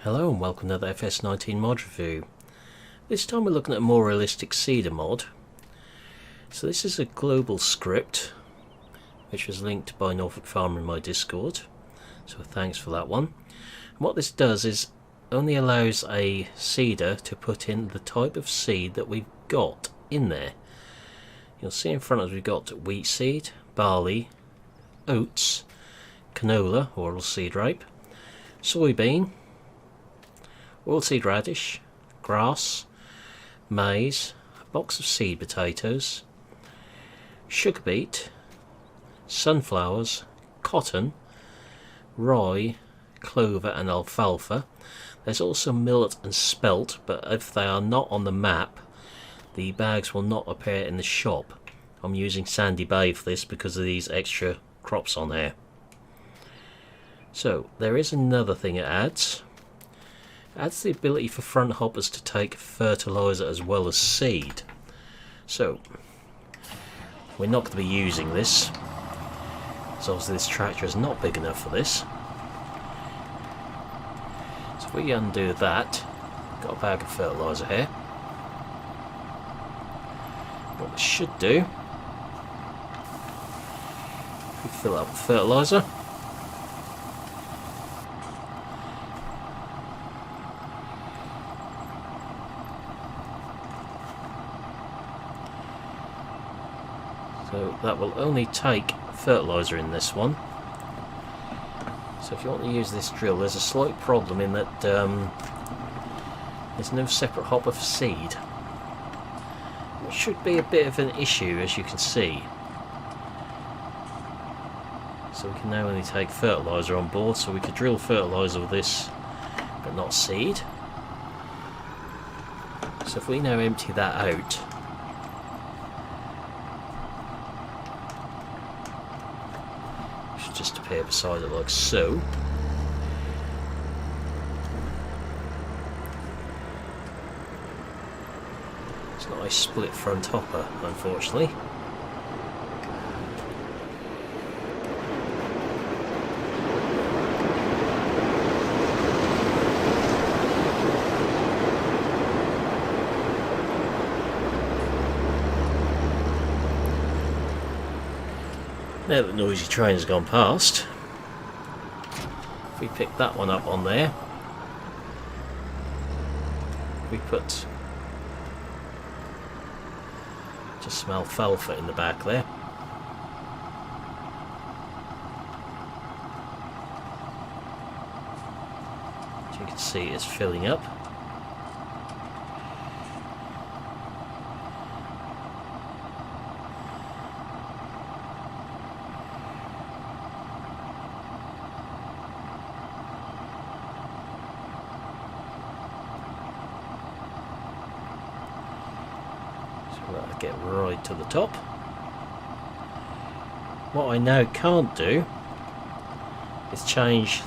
Hello and welcome to another FS19 mod review. This time we're looking at a more realistic seeder mod. So this is a global script which was linked by Norfolk Farmer in my Discord, so thanks for that one. And what this does is only allows a seeder to put in the type of seed that we've got in there. You'll see in front of us we've got wheat seed, barley, oats, canola or oilseed rape, soybean, oilseed radish, grass, maize, a box of seed potatoes, sugar beet, sunflowers, cotton, rye, clover and alfalfa. There's also millet and spelt, but if they are not on the map, the bags will not appear in the shop. I'm using Sandy Bay for this because of these extra crops on there. So there is another thing it adds. It adds the ability for front hoppers to take fertiliser as well as seed. So we're not going to be using this, so obviously this tractor is not big enough for this. So if we undo that, got a bag of fertiliser here. What we should do, we fill up with fertiliser. So that will only take fertiliser in this one. So if you want to use this drill, there's a slight problem in that there's no separate hopper for seed, which should be a bit of an issue, as you can see. So we can now only take fertiliser on board, so we could drill fertiliser with this but not seed. So if we now empty that out, just appear beside it like so. It's not a split front hopper, unfortunately. Now that the noisy train has gone past, if we pick that one up on there, we put just some alfalfa in the back there. As you can see, it's filling up. Get right to the top. What I now can't do is change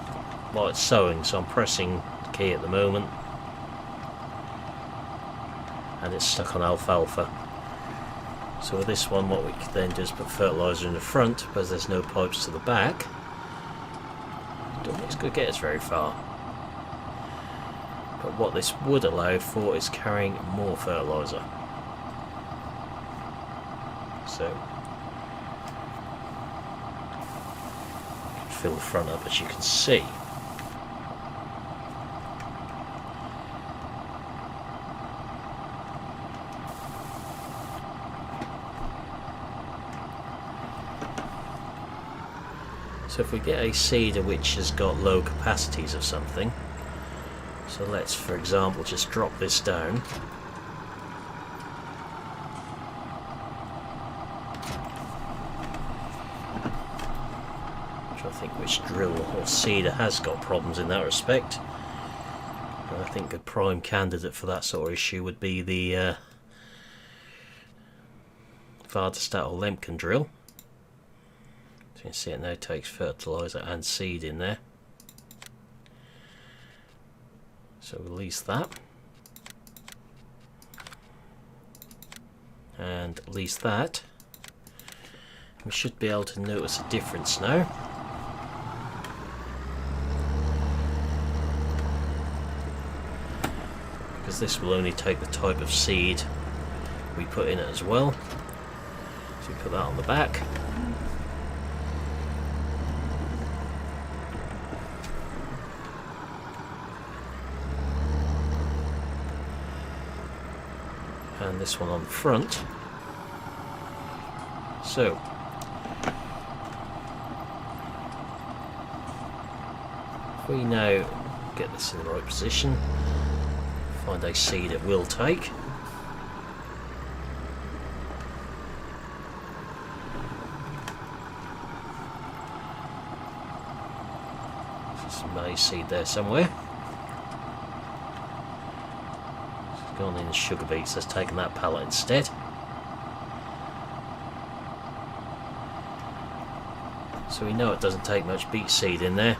while it's sowing, so I'm pressing the key at the moment and it's stuck on alfalfa. So with this one, what we can then do is put fertiliser in the front, because there's no pipes to the back. Don't think it's going to get us very far, but what this would allow for is carrying more fertiliser. So fill the front up, as you can see. So if we get a seeder which has got low capacities of something, so let's for example just drop this down. I think which drill or seeder has got problems in that respect. And I think a prime candidate for that sort of issue would be the Vardstat or Lemken drill. So you can see it now takes fertiliser and seed in there. So release that. And release that. We should be able to notice a difference now. because this will only take the type of seed we put in it as well. So we put that on the back. And this one on the front. So if we now get this in the right position, find a seed it will take. Some maize seed there somewhere. Gone in sugar beets, let's take that pallet instead. So we know it doesn't take much beet seed in there.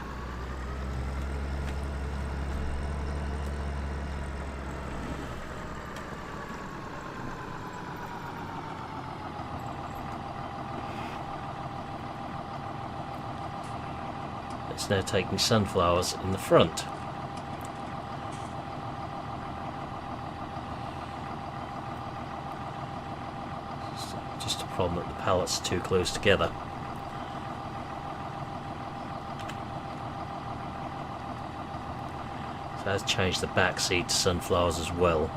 Let's now take my sunflowers in the front. Just a problem that the pallets are too close together. So that's changed the back seed to sunflowers as well,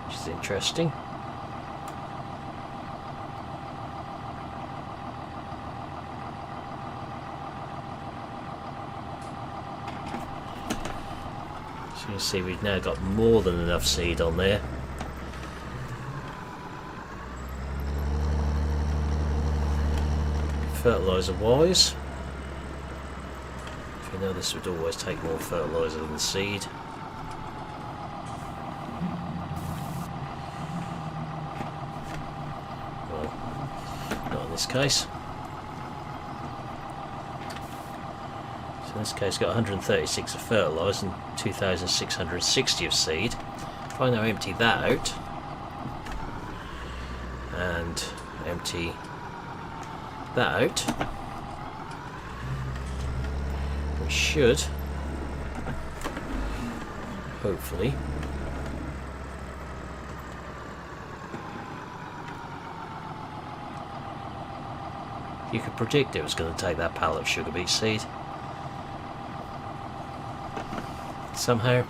which is interesting. So you can see we've now got more than enough seed on there. Fertiliser wise, you know this would always take more fertiliser than seed. Well, not in this case. So in this case got 136 of fertiliser and 2660 of seed. If I now empty that out and empty that out, we should hopefully you could predict it was going to take that pallet of sugar beet seed somehow.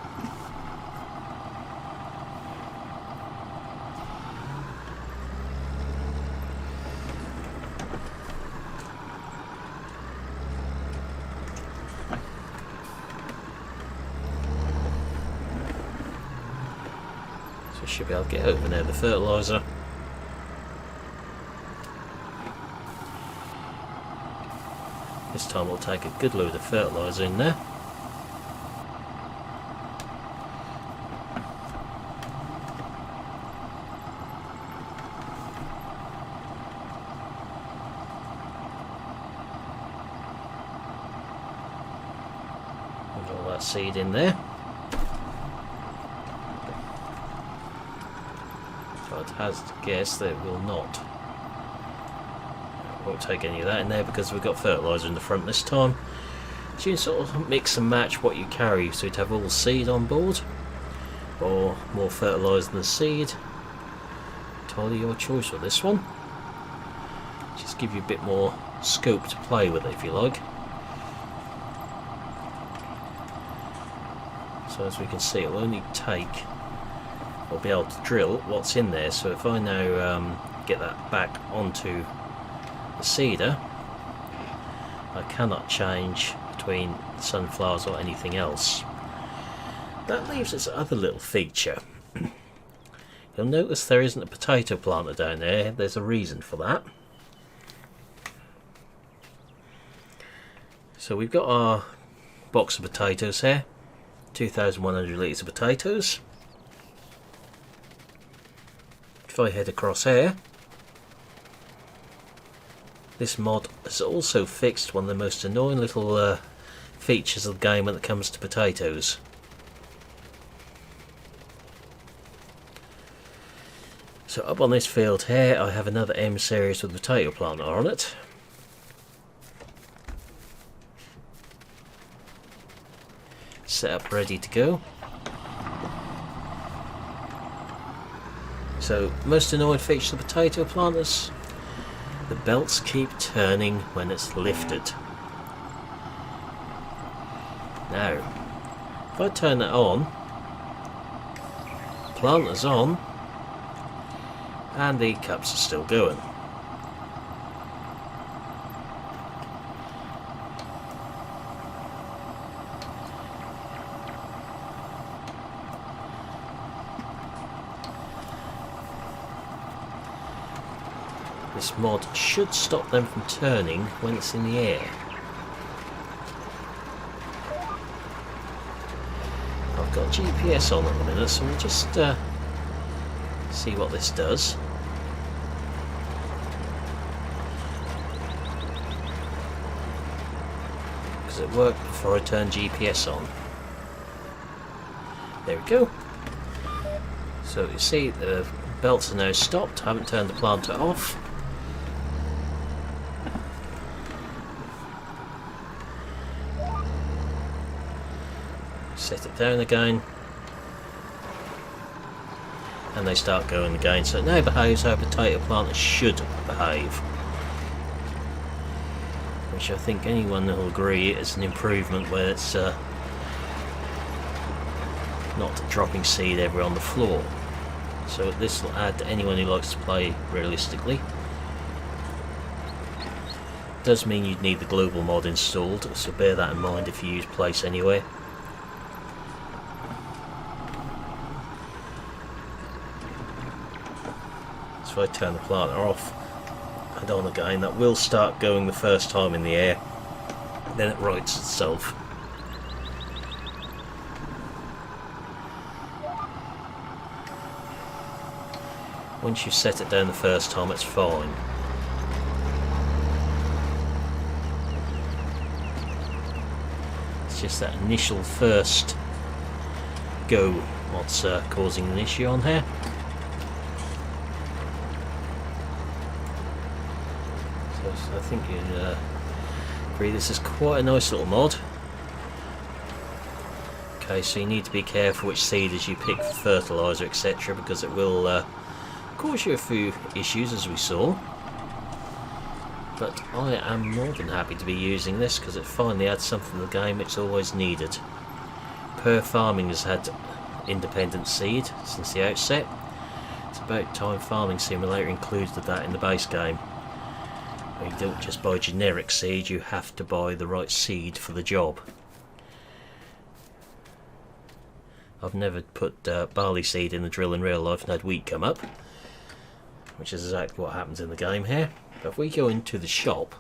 Should be able to get over now the fertiliser. This time we'll take a good load of fertiliser in there. Put all that seed in there. I'd hazard to guess that it will not. Won't take any of that in there because we've got fertiliser in the front this time. So you can sort of mix and match what you carry, so you'd have all seed on board or more fertiliser than seed. Entirely your choice with this one. Just give you a bit more scope to play with it if you like. So as we can see, it'll only take, I'll be able to drill what's in there. So if I now get that back onto the seeder, I cannot change between sunflowers or anything else. That leaves its other little feature. You'll notice there isn't a potato planter down there. There's a reason for that. So we've got our box of potatoes here, 2,100 litres of potatoes. If I head across here, this mod has also fixed one of the most annoying little features of the game when it comes to potatoes. So up on this field here I have another M series with potato planter on it. Set up ready to go. So, most annoying feature of the potato planters, the belts keep turning when it's lifted. Now, if I turn that on, planter's on, and the cups are still going. This mod should stop them from turning when it's in the air. I've got GPS on at the minute, so we'll just see what this does. Because it worked before I turned GPS on. There we go. So you see the belts are now stopped. I haven't turned the planter off. Set it down again, and they start going again. So it now behaves how a potato planter should behave, which I think anyone will agree is an improvement, where it's not dropping seed everywhere on the floor. So this will add to anyone who likes to play realistically. It does mean you'd need the global mod installed, so bear that in mind if you use Place Anywhere. If I turn the planter off and on again, that will start going the first time in the air, then it rights itself. Once you set it down the first time, it's fine. It's just that initial first go what's causing an issue on here. So I think you'd agree this is quite a nice little mod. Okay, so you need to be careful which seeders you pick for fertiliser, etc., because it will cause you a few issues, as we saw. But I am more than happy to be using this because it finally adds something to the game it's always needed. Per Farming has had independent seed since the outset. It's about time Farming Simulator included that in the base game. You don't just buy generic seed, you have to buy the right seed for the job. I've never put barley seed in the drill in real life and had wheat come up, which is exactly what happens in the game here. But if we go into the shop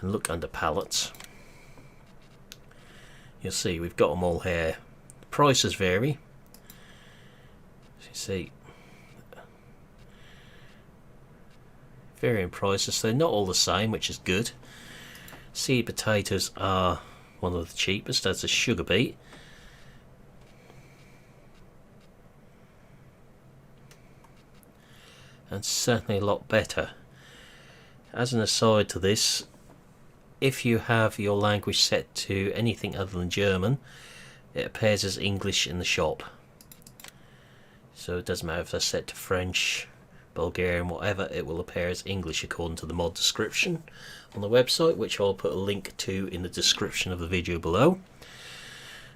and look under pallets, you'll see we've got them all here. The prices vary. As you see, varying prices, so they're not all the same, which is good. Seed potatoes are one of the cheapest, as a sugar beet. And certainly a lot better. As an aside to this, if you have your language set to anything other than German, it appears as English in the shop. So it doesn't matter if they're set to French, Bulgarian, whatever, it will appear as English according to the mod description on the website, which I'll put a link to in the description of the video below.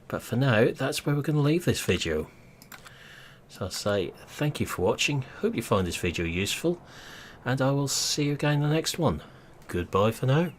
But for now, that's where we're going to leave this video. So I'll say thank you for watching, hope you find this video useful, and I will see you again in the next one. Goodbye for now.